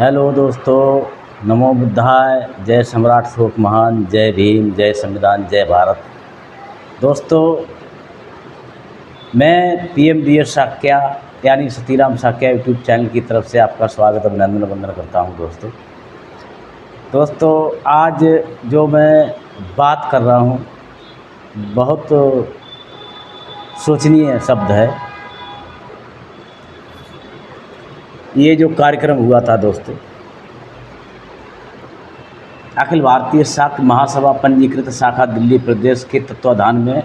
Hello दोस्तों, नमो बुद्धाय। जय सम्राट अशोक महान, जय भीम, जय संविधान, जय भारत। दोस्तों, मैं पीएमडीएस साक्या यानी सतीराम साक्या यूट्यूब चैनल की तरफ से आपका स्वागत अभिनंदन वंदन करता हूं। दोस्तों, आज जो मैं बात कर रहा हूं बहुत सोचनीय शब्द है। ये जो कार्यक्रम हुआ था दोस्तों, अखिल भारतीय शाक्त महासभा पंजीकृत शाखा दिल्ली प्रदेश के तत्वाधान में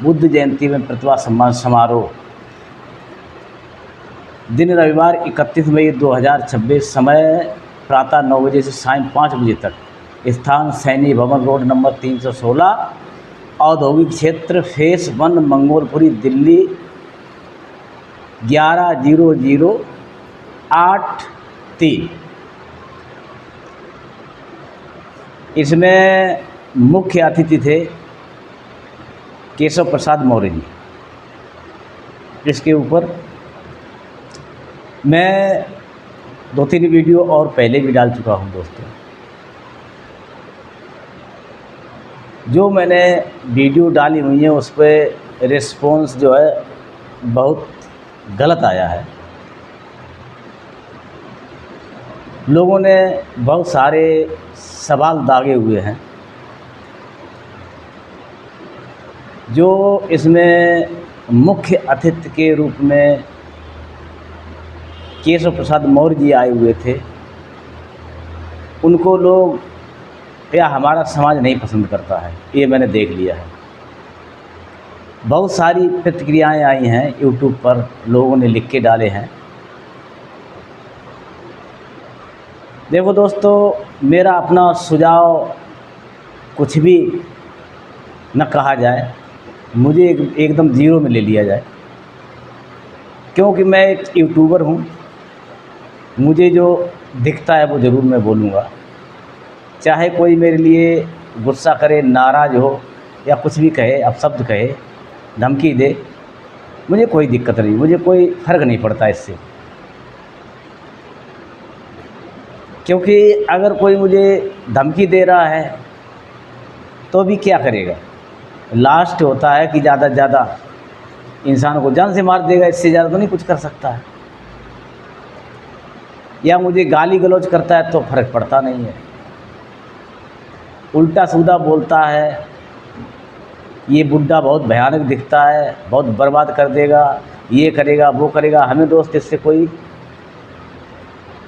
बुद्ध जयंती में प्रतिभा सम्मान समारोह दिन रविवार 31 मई 2026 समय प्रातः 9 बजे से सायं 5 बजे तक, स्थान सैनी भवन रोड नंबर 316, औद्योगिक क्षेत्र फेस 1, मंगोलपुरी, दिल्ली 110083। इसमें मुख्य अतिथि थे केशव प्रसाद मौर्य जी। इसके ऊपर मैं 2-3 वीडियो और पहले भी डाल चुका हूं दोस्तों। जो मैंने वीडियो डाली हुई है उस पर रिस्पॉन्स जो है बहुत गलत आया है। लोगों ने बहुत सारे सवाल दागे हुए हैं। जो इसमें मुख्य अतिथि के रूप में केशव प्रसाद मौर्य जी आए हुए थे, उनको लोग या हमारा समाज नहीं पसंद करता है, ये मैंने देख लिया है। बहुत सारी प्रतिक्रियाएं आई हैं यूट्यूब पर, लोगों ने लिख के डाले हैं। देखो दोस्तों, मेरा अपना सुझाव कुछ भी न कहा जाए, मुझे एकदम ज़ीरो में ले लिया जाए, क्योंकि मैं एक यूट्यूबर हूँ। मुझे जो दिखता है वो ज़रूर मैं बोलूँगा, चाहे कोई मेरे लिए गुस्सा करे, नाराज़ हो या कुछ भी कहे, अपशब्द कहे, धमकी दे, मुझे कोई दिक्कत नहीं, मुझे कोई फ़र्क नहीं पड़ता इससे। क्योंकि अगर कोई मुझे धमकी दे रहा है तो भी क्या करेगा, लास्ट होता है कि ज़्यादा से ज़्यादा इंसान को जान से मार देगा, इससे ज़्यादा तो नहीं कुछ कर सकता है। या मुझे गाली गलौज करता है तो फ़र्क पड़ता नहीं है, उल्टा सीधा बोलता है, ये बुड्ढा बहुत भयानक दिखता है, बहुत बर्बाद कर देगा, ये करेगा वो करेगा, हमें दोस्त इससे कोई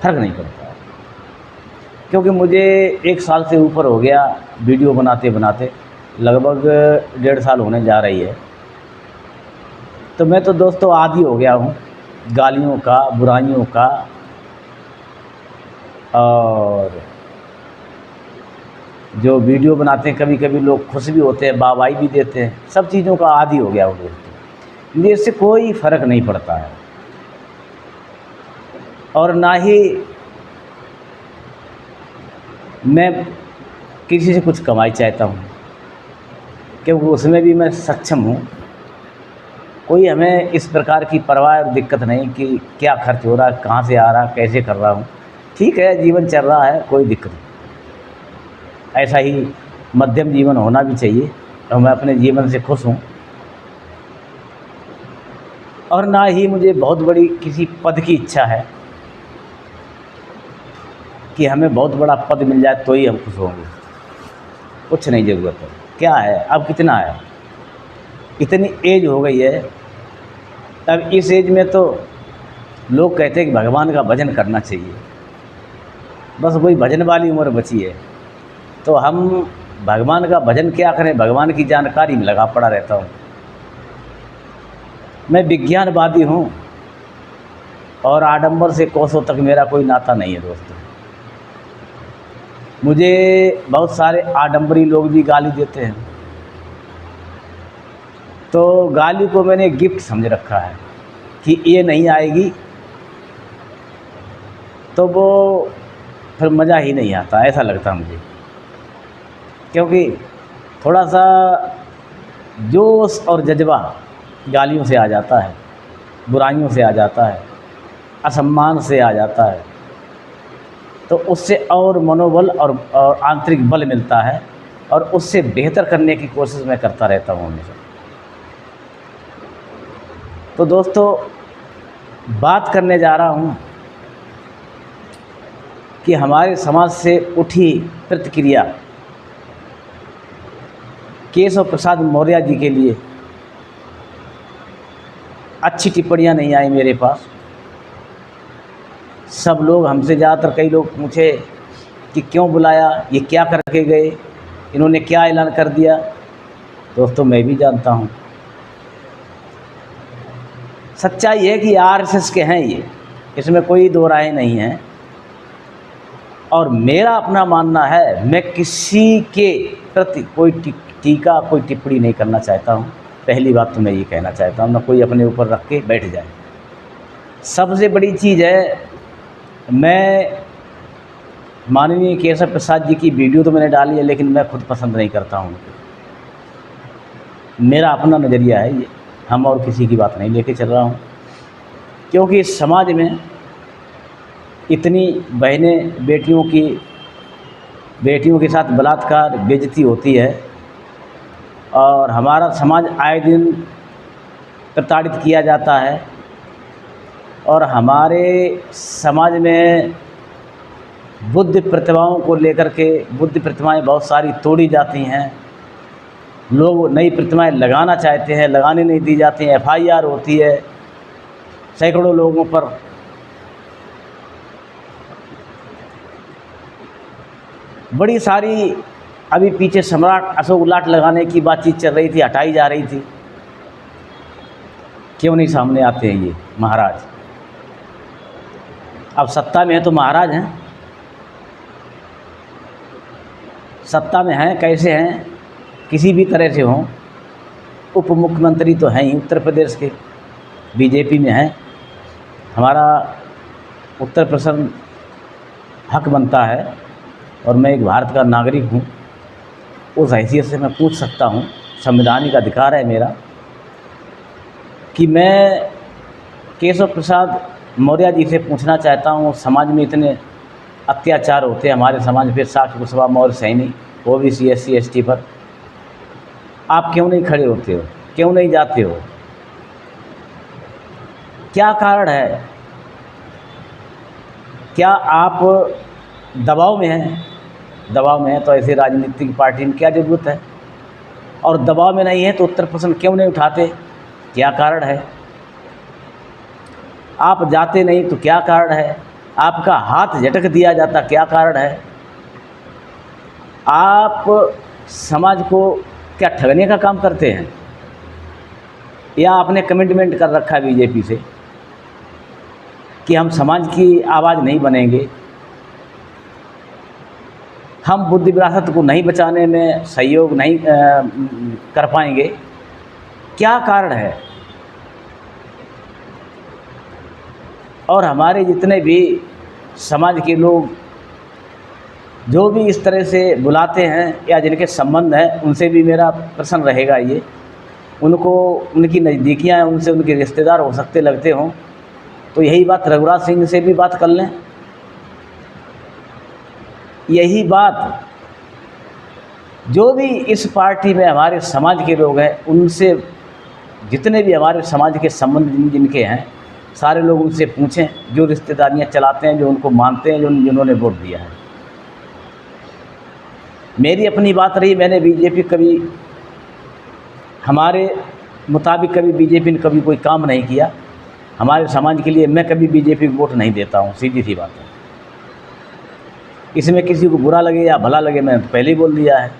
फ़र्क नहीं पड़ता है। क्योंकि मुझे 1 साल से ऊपर हो गया वीडियो बनाते बनाते, लगभग 1.5 साल होने जा रही है। तो मैं तो दोस्तों आदी हो गया हूँ गालियों का, बुराइयों का, और जो वीडियो बनाते हैं कभी कभी लोग खुश भी होते हैं, वाहवाही भी देते हैं, सब चीज़ों का आदी हो गया हूँ दोस्तों। मुझे इससे कोई फ़र्क नहीं पड़ता है, और ना ही मैं किसी से कुछ कमाई चाहता हूँ, क्योंकि उसमें भी मैं सक्षम हूँ। कोई हमें इस प्रकार की परवाह और दिक्कत नहीं कि क्या खर्च हो रहा है, कहाँ से आ रहा है, कैसे कर रहा हूँ। ठीक है, जीवन चल रहा है, कोई दिक्कत नहीं। ऐसा ही मध्यम जीवन होना भी चाहिए, और मैं अपने जीवन से खुश हूँ। और ना ही मुझे बहुत बड़ी किसी पद की इच्छा है कि हमें बहुत बड़ा पद मिल जाए तो ही हम खुश होंगे। कुछ नहीं ज़रूरत है। क्या है, अब कितना है, इतनी एज हो गई है। अब इस एज में तो लोग कहते हैं कि भगवान का भजन करना चाहिए, बस वही भजन वाली उम्र बची है। तो हम भगवान का भजन क्या करें, भगवान की जानकारी में लगा पड़ा रहता हूँ। मैं विज्ञानवादी हूँ, और आडंबर से कोसों तक मेरा कोई नाता नहीं है दोस्तों। मुझे बहुत सारे आडंबरी लोग भी गाली देते हैं, तो गाली को मैंने गिफ्ट समझ रखा है कि ये नहीं आएगी तो वो फिर मज़ा ही नहीं आता, ऐसा लगता मुझे। क्योंकि थोड़ा सा जोश और जज्बा गालियों से आ जाता है, बुराइयों से आ जाता है, असम्मान से आ जाता है। तो उससे और मनोबल और आंतरिक बल मिलता है, और उससे बेहतर करने की कोशिश मैं करता रहता हूँ हमेशा। तो दोस्तों, बात करने जा रहा हूँ कि हमारे समाज से उठी प्रतिक्रिया केशव प्रसाद मौर्य जी के लिए। अच्छी टिप्पणियाँ नहीं आई मेरे पास। सब लोग हमसे ज़्यादातर कई लोग पूछे कि क्यों बुलाया, ये क्या करके गए, इन्होंने क्या ऐलान कर दिया। दोस्तों, मैं भी जानता हूँ, सच्चाई है कि आरएसएस के हैं ये, इसमें कोई दो राय नहीं है। और मेरा अपना मानना है, मैं किसी के प्रति कोई टीका कोई टिप्पणी नहीं करना चाहता हूँ। पहली बात तो मैं ये कहना चाहता हूँ, ना कोई अपने ऊपर रख के बैठ जाए। सबसे बड़ी चीज़ है, मैं माननीय केशव प्रसाद जी की वीडियो तो मैंने डाली है, लेकिन मैं खुद पसंद नहीं करता हूँ। मेरा अपना नज़रिया है ये, हम और किसी की बात नहीं लेके चल रहा हूँ। क्योंकि इस समाज में इतनी बहनें बेटियों के साथ बलात्कार, बेइज्जती होती है, और हमारा समाज आए दिन प्रताड़ित किया जाता है, और हमारे समाज में बुद्ध प्रतिमाओं को लेकर के बुद्ध प्रतिमाएं बहुत सारी तोड़ी जाती हैं। लोग नई प्रतिमाएं लगाना चाहते हैं, लगाने नहीं दी जाती हैं, एफआईआर होती है सैकड़ों लोगों पर। बड़ी सारी अभी पीछे सम्राट अशोक लाट लगाने की बातचीत चल रही थी, हटाई जा रही थी। क्यों नहीं सामने आते हैं ये महाराज? अब सत्ता में है तो महाराज हैं, सत्ता में हैं, कैसे हैं, किसी भी तरह से हों। उप मुख्यमंत्री तो हैं ही उत्तर प्रदेश के, बीजेपी में हैं। हमारा उत्तर प्रदेश हक बनता है, और मैं एक भारत का नागरिक हूँ, उस हैसियत से मैं पूछ सकता हूँ, संवैधानिक अधिकार है मेरा, कि मैं केशव प्रसाद मौर्य जी से पूछना चाहता हूँ। समाज में इतने अत्याचार होते हैं, हमारे समाज पे साक्ष्य Kushwaha Maurya Saini, OBC SC ST पर, आप क्यों नहीं खड़े होते हो, क्यों नहीं जाते हो? क्या कारण है? क्या आप दबाव में हैं? दबाव में है तो ऐसे राजनीतिक पार्टी में क्या ज़रूरत है? और दबाव में नहीं है तो उत्तर प्रश्न क्यों नहीं उठाते? क्या कारण है? आप जाते नहीं तो क्या कारण है? आपका हाथ झटक दिया जाता, क्या कारण है? आप समाज को क्या ठगने का काम करते हैं, या आपने कमिटमेंट कर रखा है बीजेपी से कि हम समाज की आवाज़ नहीं बनेंगे, हम बुद्ध विरासत को नहीं बचाने में सहयोग नहीं कर पाएंगे? क्या कारण है? और हमारे जितने भी समाज के लोग जो भी इस तरह से बुलाते हैं या जिनके संबंध हैं, उनसे भी मेरा प्रश्न रहेगा ये, उनको उनकी नज़दीकियाँ हैं, उनसे उनके रिश्तेदार हो सकते लगते हों, तो यही बात रघुराज सिंह से भी बात कर लें। यही बात जो भी इस पार्टी में हमारे समाज के लोग हैं, उनसे जितने भी हमारे समाज के संबंध जिनके हैं, सारे लोग उनसे पूछें, जो रिश्तेदारियां चलाते हैं, जो उनको मानते हैं, जिन्होंने वोट दिया है। मेरी अपनी बात रही, मैंने बीजेपी कभी, हमारे मुताबिक कभी बीजेपी ने कभी कोई काम नहीं किया हमारे समाज के लिए। मैं कभी बीजेपी को वोट नहीं देता हूँ, सीधी सी बात है। इसमें किसी को बुरा लगे या भला लगे, मैंने पहले ही बोल दिया है।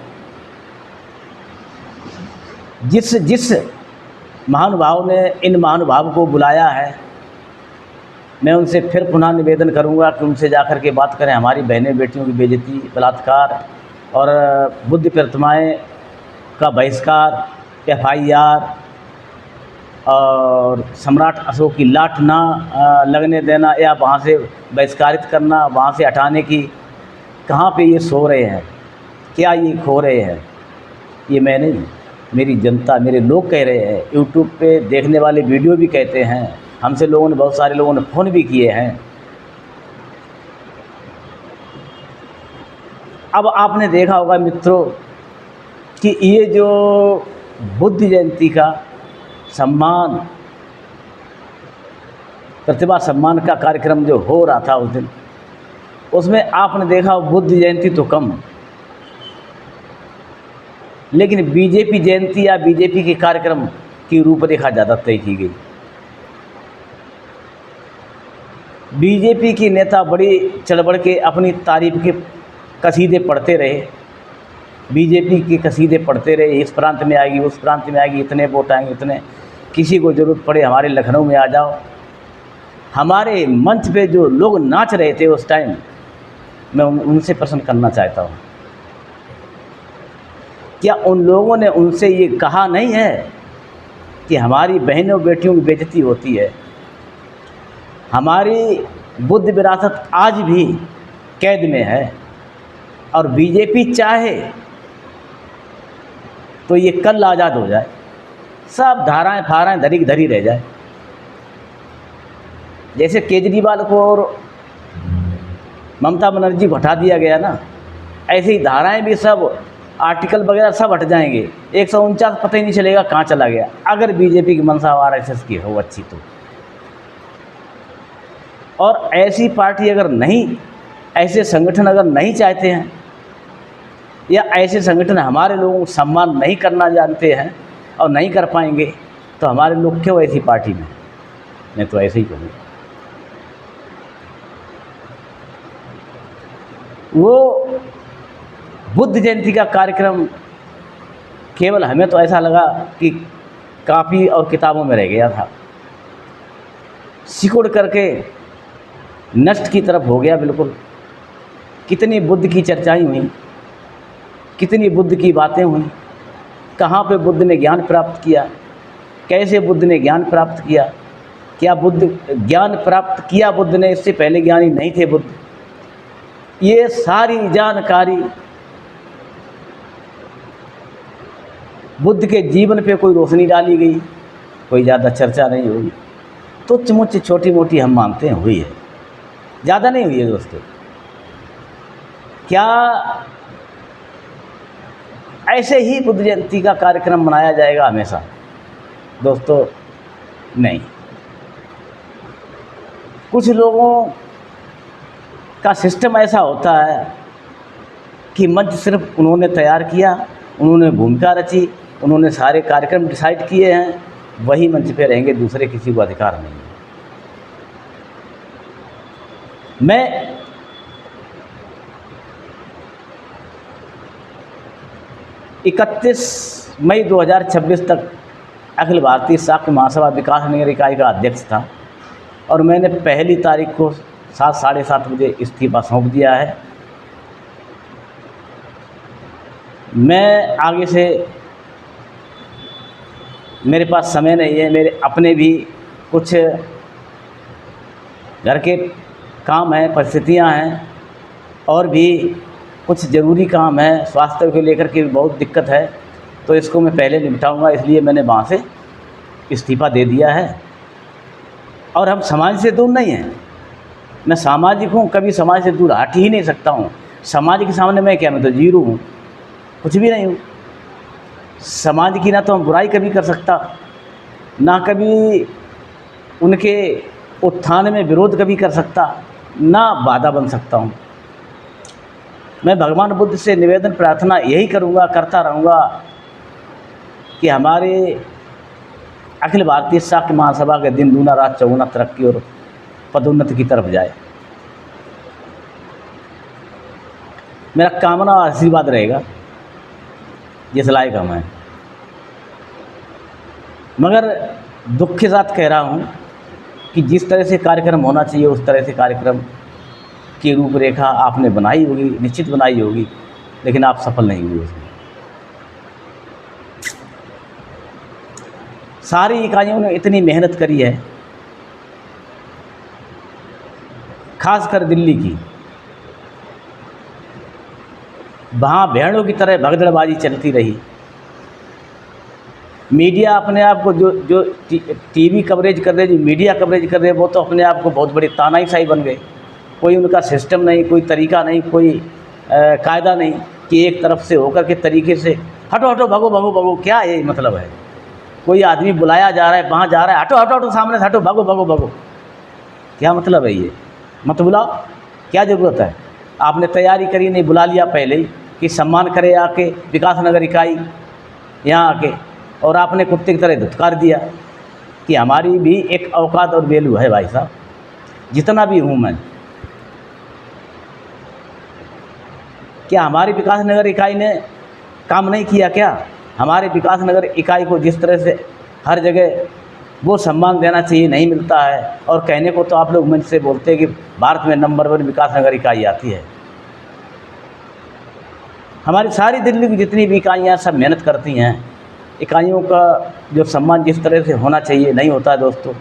जिस महानुभाव ने इन महानुभाव को बुलाया है, मैं उनसे फिर पुनः निवेदन करूंगा कि उनसे जाकर के बात करें। हमारी बहनें बेटियों की बेइज्जती, बलात्कार और बुद्ध प्रतिमाएं का बहिष्कार, FIR और सम्राट अशोक की लाट ना लगने देना या वहाँ से बहिष्कारित करना, वहाँ से हटाने की, कहाँ पे ये सो रहे हैं, क्या ये खो रहे हैं? ये मैं नहीं, मेरी जनता, मेरे लोग कह रहे हैं। यूट्यूब पे देखने वाले वीडियो भी कहते हैं, हमसे लोगों ने, बहुत सारे लोगों ने फ़ोन भी किए हैं। अब आपने देखा होगा मित्रों कि ये जो बुद्ध जयंती का सम्मान, प्रतिभा सम्मान का कार्यक्रम जो हो रहा था उस दिन, उसमें आपने देखा बुद्ध जयंती तो कम, लेकिन बीजेपी जयंती या बीजेपी के कार्यक्रम की रूपरेखा ज़्यादा तय की गई। बीजेपी के नेता बड़ी चढ़ बढ़ के अपनी तारीफ के कसीदे पढ़ते रहे, बीजेपी के कसीदे पढ़ते रहे, इस प्रांत में आएगी, उस प्रांत में आएगी, इतने वोट आएंगे, इतने, किसी को ज़रूरत पड़े हमारे लखनऊ में आ जाओ। हमारे मंच पे जो लोग नाच रहे थे उस टाइम, मैं उनसे प्रश्न करना चाहता हूँ, क्या उन लोगों ने उनसे ये कहा नहीं है कि हमारी बहनों बेटियों की बेइज्जती होती है, हमारी बुद्ध विरासत आज भी कैद में है, और बीजेपी चाहे तो ये कल आज़ाद हो जाए, सब धाराएं फाराएं धरी की धरी रह जाए। जैसे केजरीवाल को और ममता बनर्जी को हटा दिया गया ना, ऐसे ही धाराएं भी सब, आर्टिकल वगैरह सब हट जाएंगे। 149 पता ही नहीं चलेगा कहाँ चला गया, अगर बीजेपी की मंशा आरएसएस की हो अच्छी तो। और ऐसी पार्टी अगर नहीं, ऐसे संगठन अगर नहीं चाहते हैं, या ऐसे संगठन हमारे लोगों को सम्मान नहीं करना जानते हैं और नहीं कर पाएंगे, तो हमारे लोग क्यों ऐसी पार्टी में? मैं तो ऐसे ही कहूँगा। वो बुद्ध जयंती का कार्यक्रम केवल, हमें तो ऐसा लगा कि कापी और किताबों में रह गया था, सिकुड़ करके नष्ट की तरफ हो गया बिल्कुल। कितनी बुद्ध की चर्चाएं हुई, कितनी बुद्ध की बातें हुई, कहाँ पे बुद्ध ने ज्ञान प्राप्त किया, कैसे बुद्ध ने ज्ञान प्राप्त किया, क्या बुद्ध ज्ञान प्राप्त किया बुद्ध ने, इससे पहले ज्ञानी नहीं थे बुद्ध, ये सारी जानकारी बुद्ध के जीवन पे कोई रोशनी डाली गई, कोई ज़्यादा चर्चा नहीं हुई। तुच्छ मुच्छ छोटी मोटी हम मानते हैं हुई है, ज़्यादा नहीं हुई है दोस्तों। क्या ऐसे ही बुद्ध जयंती का कार्यक्रम मनाया जाएगा हमेशा? दोस्तों नहीं। कुछ लोगों का सिस्टम ऐसा होता है कि मंच सिर्फ उन्होंने तैयार किया, उन्होंने भूमिका रची, उन्होंने सारे कार्यक्रम डिसाइड किए हैं, वही मंच पे रहेंगे, दूसरे किसी को अधिकार नहीं है। मैं 31 मई 2026 तक अखिल भारतीय शाक्य महासभा विकास नगर इकाई का अध्यक्ष था, और मैंने पहली तारीख को 7 साढ़े 7 बजे इस्तीफा सौंप दिया है। मैं आगे से, मेरे पास समय नहीं है, मेरे अपने भी कुछ घर के काम हैं, परिस्थितियां हैं, और भी कुछ ज़रूरी काम है, स्वास्थ्य को लेकर के बहुत दिक्कत है, तो इसको मैं पहले निपटाऊंगा, इसलिए मैंने वहाँ से इस्तीफा दे दिया है। और हम समाज से दूर नहीं हैं, मैं सामाजिक हूँ, कभी समाज से दूर हट ही नहीं सकता हूँ। समाज के सामने मैं क्या, मैं तो जीरो हूँ, कुछ भी नहीं हूँ। समाज की ना तो हम बुराई कभी कर सकता, ना कभी उनके उत्थान में विरोध कभी कर सकता, ना बाधा बन सकता हूँ। मैं भगवान बुद्ध से निवेदन प्रार्थना यही करूँगा, करता रहूँगा कि हमारे अखिल भारतीय शाक्य महासभा के दिन दूना रात चौगुना तरक्की और पदोन्नति की तरफ जाए। मेरा कामना और आशीर्वाद रहेगा जिस लायक हम हैं। मगर दुख के साथ कह रहा हूँ कि जिस तरह से कार्यक्रम होना चाहिए उस तरह से कार्यक्रम की रूपरेखा आपने बनाई होगी, निश्चित बनाई होगी, लेकिन आप सफल नहीं हुए उसमें। सारी इकाइयों ने इतनी मेहनत करी है, खासकर दिल्ली की, वहाँ भेड़ों की तरह भगदड़बाजी चलती रही। मीडिया अपने आप को जो टीवी कवरेज कर रहे, जो मीडिया कवरेज कर रहे, वो तो अपने आप को बहुत बड़ी तानाशाही बन गए। कोई उनका सिस्टम नहीं, कोई तरीका नहीं, कोई कायदा नहीं कि एक तरफ से होकर के तरीके से हटो हटो भगो भगो भगो, क्या ये मतलब है? कोई आदमी बुलाया जा रहा है, वहाँ जा रहा है, हटो हटो हटो सामने से हटो, भगो भगो भगो, क्या मतलब है ये? मत बुलाओ, क्या ज़रूरत है? आपने तैयारी करी नहीं, बुला लिया पहले ही कि सम्मान करे आके विकासनगर इकाई यहाँ आके, और आपने कुत्ते की तरह धुतकार दिया कि हमारी भी एक औकात और वैल्यू है भाई साहब, जितना भी हूँ मैं। क्या हमारी विकासनगर इकाई ने काम नहीं किया क्या? हमारे विकासनगर इकाई को जिस तरह से हर जगह वो सम्मान देना चाहिए नहीं मिलता है, और कहने को तो आप लोग मंच से बोलते हैं कि भारत में नंबर 1 विकासनगर इकाई आती है। हमारी सारी दिल्ली की जितनी भी इकाइयाँ सब मेहनत करती हैं, इकाइयों का जो सम्मान जिस तरह से होना चाहिए नहीं होता है दोस्तों।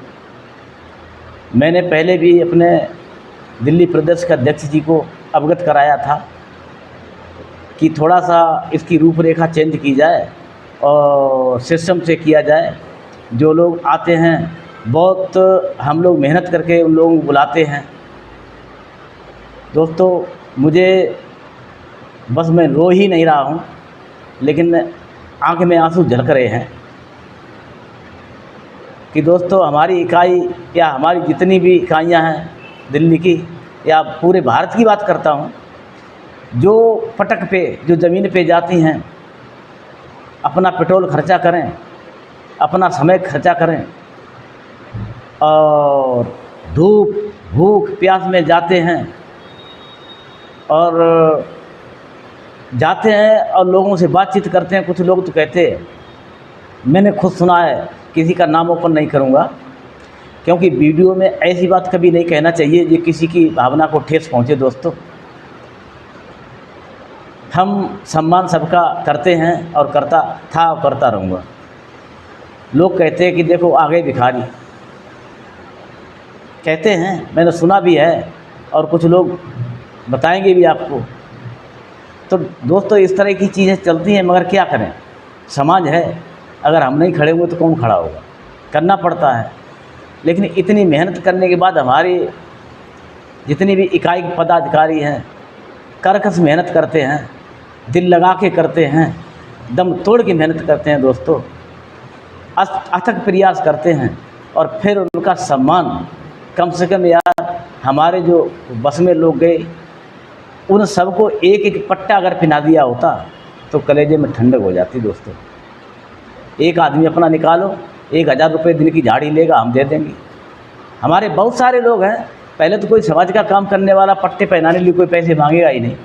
मैंने पहले भी अपने दिल्ली प्रदेश के अध्यक्ष जी को अवगत कराया था कि थोड़ा सा इसकी रूपरेखा चेंज की जाए और सिस्टम से किया जाए। जो लोग आते हैं बहुत हम लोग मेहनत करके उन लोगों को बुलाते हैं दोस्तों। मुझे बस मैं रो ही नहीं रहा हूँ, लेकिन आँख में आंसू झलक रहे हैं कि दोस्तों हमारी इकाई या हमारी जितनी भी इकाइयाँ हैं दिल्ली की या पूरे भारत की बात करता हूँ, जो पटक पे जो ज़मीन पे जाती हैं, अपना पेट्रोल खर्चा करें, अपना समय खर्चा करें और धूप भूख प्यास में जाते हैं और लोगों से बातचीत करते हैं। कुछ लोग तो कहते हैं, मैंने खुद सुना है, किसी का नाम ओपन नहीं करूँगा क्योंकि वीडियो में ऐसी बात कभी नहीं कहना चाहिए जो किसी की भावना को ठेस पहुँचे। दोस्तों हम सम्मान सबका करते हैं और करता था और करता रहूँगा। लोग कहते हैं कि देखो आगे भिखारी, कहते हैं, मैंने सुना भी है और कुछ लोग बताएंगे भी आपको। तो दोस्तों इस तरह की चीज़ें चलती हैं, मगर क्या करें, समाज है, अगर हम नहीं खड़े हुए तो कौन खड़ा होगा? करना पड़ता है। लेकिन इतनी मेहनत करने के बाद हमारी जितनी भी इकाई के पदाधिकारी हैं करकस मेहनत करते हैं, दिल लगा के करते हैं, दम तोड़ के मेहनत करते हैं दोस्तों, अथक प्रयास करते हैं, और फिर उनका सम्मान कम से कम यार हमारे जो बस में लोग गए उन सबको एक एक पट्टा अगर पिना दिया होता तो कलेजे में ठंडक हो जाती दोस्तों। एक आदमी अपना निकालो, 1000 रुपये दिन की झाड़ी लेगा, हम दे देंगे। हमारे बहुत सारे लोग हैं, पहले तो कोई समाज का काम करने वाला पट्टे पहनाने के लिए कोई पैसे मांगेगा ही नहीं।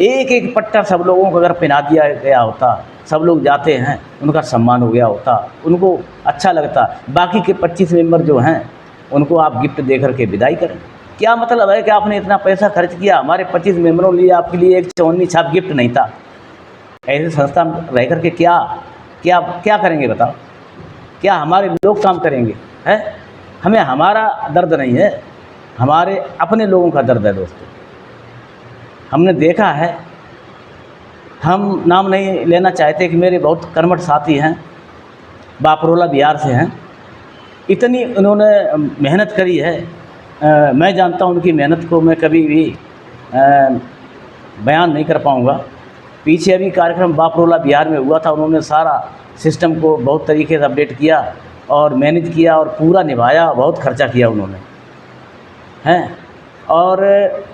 एक एक पट्टा सब लोगों को अगर पहना दिया गया होता, सब लोग जाते हैं, उनका सम्मान हो गया होता, उनको अच्छा लगता। बाकी के 25 मेंबर जो हैं उनको आप गिफ्ट दे करके विदाई करें। क्या मतलब है कि आपने इतना पैसा खर्च किया, हमारे 25 मेंबरों लिए आपके लिए एक 54 छाप गिफ्ट नहीं था। ऐसे संस्था में रह करके क्या क्या क्या करेंगे बताओ? क्या हमारे लोग काम करेंगे? है हमें हमारा दर्द नहीं है, हमारे अपने लोगों का दर्द है दोस्तों। हमने देखा है, हम नाम नहीं लेना चाहते कि मेरे बहुत कर्मठ साथी हैं, बापरोला बिहार से हैं, इतनी उन्होंने मेहनत करी है। मैं जानता हूँ उनकी मेहनत को मैं कभी भी बयान नहीं कर पाऊँगा। पीछे अभी कार्यक्रम बापरोला बिहार में हुआ था, उन्होंने सारा सिस्टम को बहुत तरीके से अपडेट किया और मैनेज किया और पूरा निभाया, बहुत खर्चा किया उन्होंने हैं। और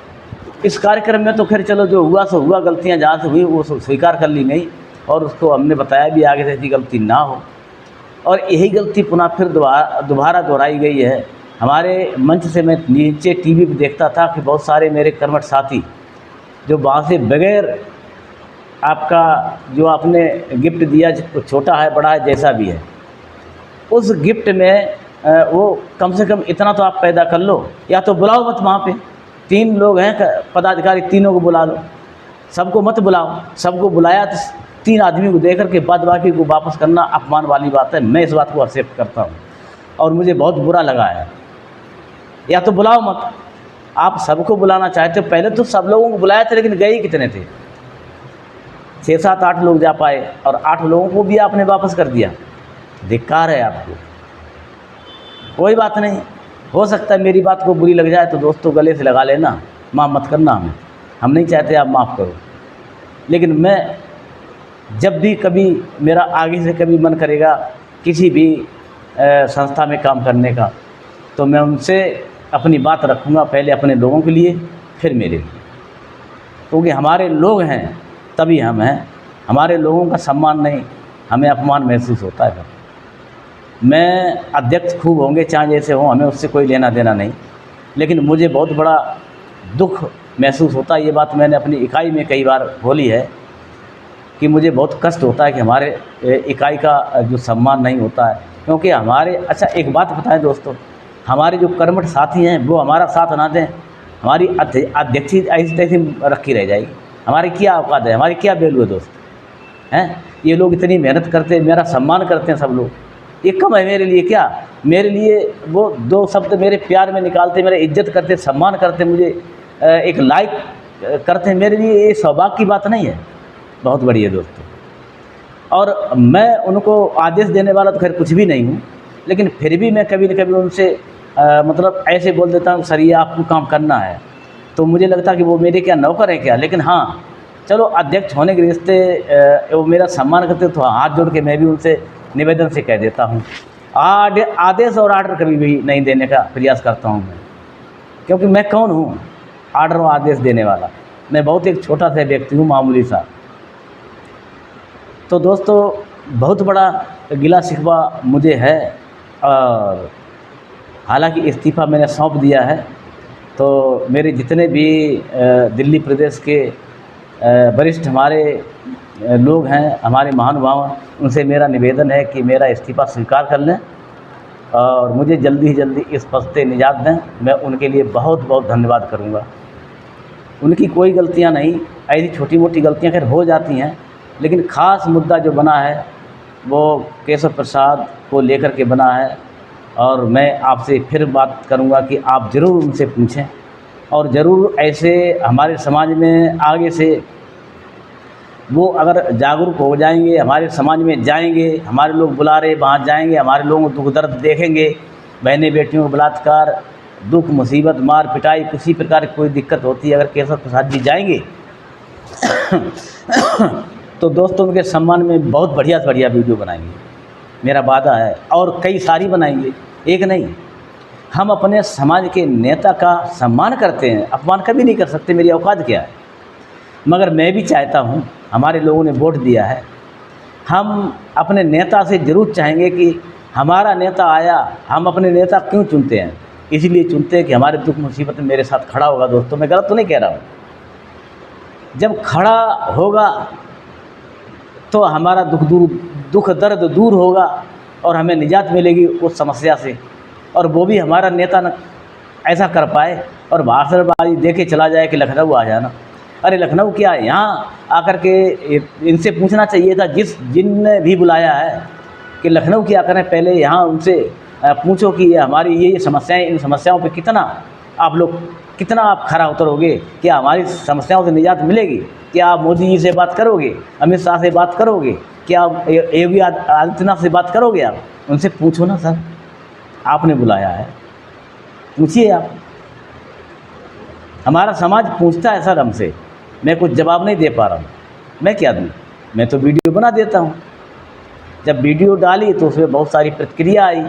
इस कार्यक्रम में तो खैर चलो जो हुआ सो हुआ, गलतियां जहाँ से हुई वो स्वीकार कर ली गई और उसको हमने बताया भी आगे से ऐसी गलती ना हो। और यही गलती पुनः फिर दोबारा दोहराई गई है। हमारे मंच से मैं नीचे टीवी पे देखता था कि बहुत सारे मेरे कर्मठ साथी जो वहाँ से बगैर आपका जो आपने गिफ्ट दिया, छोटा है बड़ा है जैसा भी है, उस गिफ्ट में वो कम से कम इतना तो आप पैदा कर लो, या तो बुलाओ मत। वहाँ पे 3 लोग हैं पदाधिकारी, तीनों को बुला लो, सबको मत बुलाओ। सबको बुलाया तो 3 आदमी को देकर के बाद बाकी को वापस करना अपमान वाली बात है। मैं इस बात को एक्सेप्ट करता हूँ और मुझे बहुत बुरा लगा है। या तो बुलाओ मत, आप सबको बुलाना चाहते हो, पहले तो सब लोगों को बुलाया था, लेकिन गए ही कितने थे? 6, 7, 8 लोग जा पाए और 8 लोगों को भी आपने वापस कर दिया। धिक्कार है आपको। कोई बात नहीं, हो सकता है मेरी बात को बुरी लग जाए तो दोस्तों गले से लगा लेना, माफ़ मत करना हमें। हम नहीं चाहते आप माफ़ करो, लेकिन मैं जब भी कभी मेरा आगे से कभी मन करेगा किसी भी संस्था में काम करने का, तो मैं उनसे अपनी बात रखूँगा, पहले अपने लोगों के लिए फिर मेरे लिए, क्योंकि हमारे लोग हैं तभी हम हैं। हमारे लोगों का सम्मान नहीं, हमें अपमान महसूस होता है। मैं अध्यक्ष खूब होंगे चाहे जैसे हों, हमें उससे कोई लेना देना नहीं, लेकिन मुझे बहुत बड़ा दुख महसूस होता है। ये बात मैंने अपनी इकाई में कई बार बोली है कि मुझे बहुत कष्ट होता है कि हमारे इकाई का जो सम्मान नहीं होता है, क्योंकि हमारे अच्छा एक बात बताएं दोस्तों, हमारे जो कर्मठ साथी हैं वो हमारा साथ ना दें, हमारी अध्यक्षी ऐसी तैसी रखी रह जाएगी। हमारी क्या औकात है, हमारी क्या वैल्यू है दोस्त हैं? ये लोग इतनी मेहनत करते हैं, मेरा सम्मान करते हैं सब लोग, ये कम है मेरे लिए क्या? मेरे लिए वो दो शब्द मेरे प्यार में निकालते, मेरे इज्जत करते, सम्मान करते, मुझे एक लाइक करते हैं, मेरे लिए ये सौभाग्य की बात नहीं है? बहुत बढ़िया दोस्तों। और मैं उनको आदेश देने वाला तो खैर कुछ भी नहीं हूँ, लेकिन फिर भी मैं कभी न कभी उनसे मतलब ऐसे बोल देता हूँ सर ये आपको काम करना है, तो मुझे लगता है कि वो मेरे क्या नौकर हैं क्या? लेकिन हाँ चलो, अध्यक्ष होने के रिश्ते वो मेरा सम्मान करते तो हाथ जोड़ के मैं भी उनसे निवेदन से कह देता हूँ, आदेश और आर्डर कभी भी नहीं देने का प्रयास करता हूँ मैं, क्योंकि मैं कौन हूँ आर्डर और आदेश देने वाला? मैं बहुत एक छोटा सा व्यक्ति हूँ, मामूली सा। तो दोस्तों बहुत बड़ा गिला शिकवा मुझे है, और हालांकि इस्तीफ़ा मैंने सौंप दिया है, तो मेरे जितने भी दिल्ली प्रदेश के वरिष्ठ हमारे लोग हैं, हमारे महानुभाव, उनसे मेरा निवेदन है कि मेरा इस्तीफ़ा स्वीकार कर लें और मुझे जल्दी ही जल्दी इस पद से निजात दें। मैं उनके लिए बहुत बहुत धन्यवाद करूंगा। उनकी कोई गलतियां नहीं, ऐसी छोटी मोटी गलतियां खैर हो जाती हैं, लेकिन ख़ास मुद्दा जो बना है वो केशव प्रसाद को लेकर के बना है। और मैं आपसे फिर बात करूंगा कि आप ज़रूर उनसे पूछें, और ज़रूर ऐसे हमारे समाज में आगे से वो अगर जागरूक हो जाएंगे, हमारे समाज में जाएंगे, हमारे लोग बुला रहे वहाँ जाएंगे, हमारे लोगों को दुख दर्द देखेंगे, बहनें बेटियों को बलात्कार, दुख मुसीबत, मार पिटाई, किसी प्रकार की कोई दिक्कत होती है, अगर केशव प्रसाद जी जाएंगे तो दोस्तों उनके सम्मान में बहुत बढ़िया से बढ़िया वीडियो बनाएंगे, मेरा वादा है, और कई सारी बनाएंगे, एक नहीं। हम अपने समाज के नेता का सम्मान करते हैं, अपमान कभी नहीं कर सकते, मेरी औकात क्या है। मगर मैं भी चाहता हूँ, हमारे लोगों ने वोट दिया है, हम अपने नेता से ज़रूर चाहेंगे कि हमारा नेता आया। हम अपने नेता क्यों चुनते हैं? इसीलिए चुनते हैं कि हमारे दुख मुसीबत में मेरे साथ खड़ा होगा। दोस्तों मैं गलत तो नहीं कह रहा हूँ, जब खड़ा होगा तो हमारा दुख दर्द दूर होगा और हमें निजात मिलेगी उस समस्या से। और वो भी हमारा नेता न ऐसा कर पाए और भाषणबाजी दे के चला जाए कि लखनऊ आ जाना। अरे लखनऊ क्या है, यहाँ आकर के इनसे पूछना चाहिए था जिनने भी बुलाया है कि लखनऊ क्या करें, पहले यहाँ उनसे पूछो कि हमारी ये समस्याएं, इन समस्याओं पे कितना आप खरा उतरोगे, क्या हमारी समस्याओं से निजात मिलेगी? क्या आप मोदी जी से बात करोगे, अमित शाह से बात करोगे, क्या आप योगी आदित्यनाथ से बात करोगे? आप उनसे पूछो ना सर, आपने बुलाया है, पूछिए आप। हमारा समाज पूछता है सर हमसे, मैं कुछ जवाब नहीं दे पा रहा हूँ, मैं क्या दूँ? मैं तो वीडियो बना देता हूँ। जब वीडियो डाली तो उसमें बहुत सारी प्रतिक्रिया आई,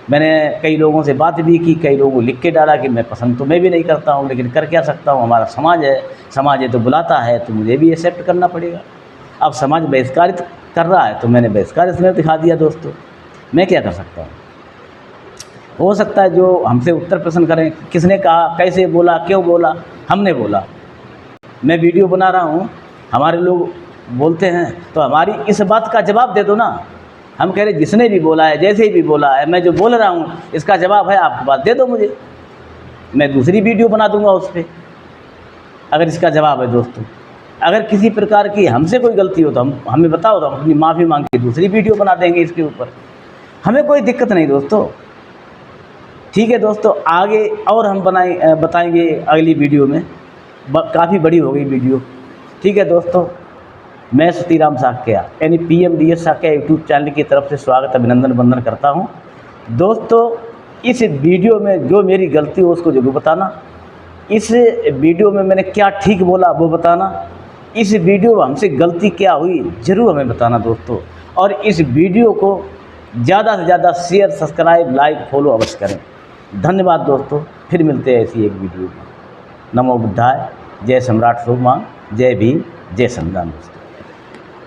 मैंने कई लोगों से बात भी की, कई लोगों को लिख के डाला कि मैं पसंद तो मैं भी नहीं करता हूँ, लेकिन कर क्या सकता हूँ, हमारा समाज है तो बुलाता है तो मुझे भी एक्सेप्ट करना पड़ेगा। अब समाज बहिष्कारित कर रहा है तो मैंने बहिष्कार इसमें दिखा दिया। दोस्तों मैं क्या कर सकता हूँ? हो सकता है जो हमसे उत्तर प्रश्न करें, किसने कहा, कैसे बोला, क्यों बोला? हमने बोला। मैं वीडियो बना रहा हूँ, हमारे लोग बोलते हैं तो हमारी इस बात का जवाब दे दो ना। हम कह रहे जिसने भी बोला है, जैसे भी बोला है, मैं जो बोल रहा हूँ इसका जवाब है, आपके पास दे दो मुझे, मैं दूसरी वीडियो बना दूंगा उस पर, अगर इसका जवाब है। दोस्तों अगर किसी प्रकार की हमसे कोई गलती हो तो हमें बताओ, तो हम अपनी माफ़ी मांग के दूसरी वीडियो बना देंगे इसके ऊपर, हमें कोई दिक्कत नहीं दोस्तों। ठीक है दोस्तों, आगे और हम बताएंगे अगली वीडियो में, काफ़ी बड़ी हो गई वीडियो। ठीक है दोस्तों, मैं सतीराम साक्या यानी PMDS साक्या यूट्यूब चैनल की तरफ से स्वागत, अभिनंदन, वंदन करता हूं। दोस्तों इस वीडियो में जो मेरी गलती हो उसको जरूर बताना, इस वीडियो में मैंने क्या ठीक बोला वो बताना, इस वीडियो में हमसे गलती क्या हुई ज़रूर हमें बताना दोस्तों। और इस वीडियो को ज़्यादा से ज़्यादा शेयर, सब्सक्राइब, लाइक, फॉलो अवश्य करें। धन्यवाद दोस्तों, फिर मिलते हैं ऐसी एक वीडियो में। नमो बुद्धाय, जय सम्राट सोमा, जय भीम, जय संविधान दोस्तों।